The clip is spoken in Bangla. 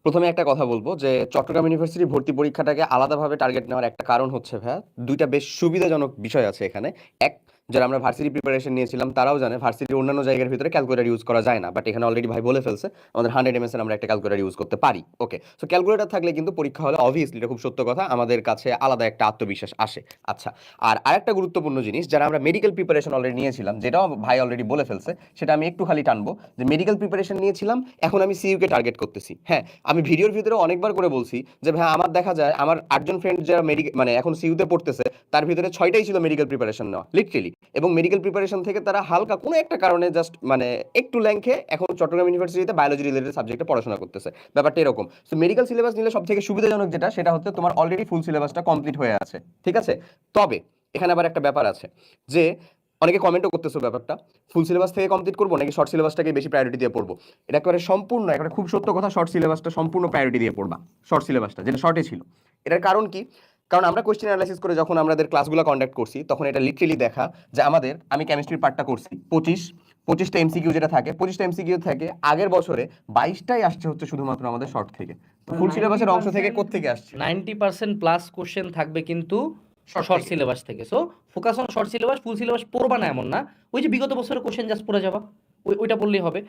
প্রথমে একটা কথা বলবো যে চট্টগ্রাম ইউনিভার্সিটি ভর্তি পরীক্ষাটাকে আলাদাভাবে টার্গেট নেওয়ার একটা কারণ হচ্ছে ভাইয়া, দুইটা বেশ সুবিধাজনক বিষয় আছে এখানে। এক, যারা আমরা ভার্সিটি প্রিপারেশন নিয়েছিলাম তারাও জানে ভার্সিটির অন্যান্য জায়গার ভিতরে ক্যালকুলেটর ইউজ করা যায় না, বাট এখানে অলরেডি ভাই বলে ফেলছে আমাদের 100 এর আমরা একটা ক্যালকুলেটর ইউজ করতে পারি। ওকে, সো ক্যালকুলেটর থাকলে কিন্তু পরীক্ষা হলে অবভিয়াসলি, এটা খুব সত্য কথা, আমাদের কাছে আলাদা একটা আত্মবিশ্বাস আসে। আচ্ছা, আর আরেকটা গুরুত্বপূর্ণ জিনিস, যারা আমরা মেডিকেল প্রিপারেশন অলরেডি নিয়েছিলাম, যেটাও ভাই অলরেডি বলে ফেলছে, সেটা আমি একটু খালি টানবো, যে মেডিকেল প্রিপারেশন নিয়েছিলাম, এখন আমি সিইউ কে টার্গেট করতেছি। হ্যাঁ, আমি ভিডিওর ভিতরে অনেকবার করে বলছি যে ভাই আমার দেখা যায় আমার 8জন ফ্রেন্ড যারা মেডিকেল মানে এখন সিইউতে পড়তেছে, তার ভিতরে 6টাই ছিল মেডিকেল প্রিপারেশন নেওয়া লিটারেলি, এবং মেডিকেল প্রিপারেশন থেকে তারা হালকা কোনো একটা কারণে জাস্ট একটু ল্যাংখে এখন চট্টগ্রাম ইউনিভার্সিটিতে বায়োলজি রিলেটেড সাবজেক্টে পড়াশোনা করতেছে। ব্যাপারটা এরকম। সো মেডিকেল সিলেবাস নিলে সব থেকে সুবিধাজনক যেটা, সেটা হচ্ছে তোমার অলরেডি ফুল সিলেবাসটা কমপ্লিট হয়ে আছে। ঠিক আছে, তবে এখানে আবার একটা ব্যাপার আছে যে অনেকে কমেন্টও করতেছো ব্যাপারটা, ফুল সিলেবাস থেকে কমপ্লিট করবো নাকি শর্ট সিলেবাসটাকে বেশি প্রায়োরিটি দিয়ে পড়বো। এটা একেবারে সম্পূর্ণ, একটা খুব সত্য কথা, শর্ট সিলেবাসটা সম্পূর্ণ প্রায়োরিটি দিয়ে পড়বা। শর্ট সিলেবাসটা যেটা শর্টে ছিল, এটার কারণ কি? কারণ আমরা কোয়েশ্চেন অ্যানালাইসিস করে যখন আমাদের ক্লাসগুলো কন্ডাক্ট করছি, তখন এটা লিটারেলি দেখা যে আমি কেমিস্ট্রির পার্টটা করছি 25টা এমসিকিউ যেটা থাকে, 25টা এমসিকিউ থেকে আগের বছরে 22টাই আসছে হচ্ছে শুধুমাত্র আমাদের শর্ট থেকে। ফুল সিলেবাসের অংশ থেকে কোত্থেকে আসছে? 90% প্লাস কোশ্চেন থাকবে কিন্তু শর্ট শর্ট থেকে। সিলেবাস থেকে। So focus on short syllabus, full syllabus পড়বা না এমন না, ওই যে বিগত বছরের কোশ্চেন জাস্ট পড়ে যাবা, ওইটা পড়লেই হবে।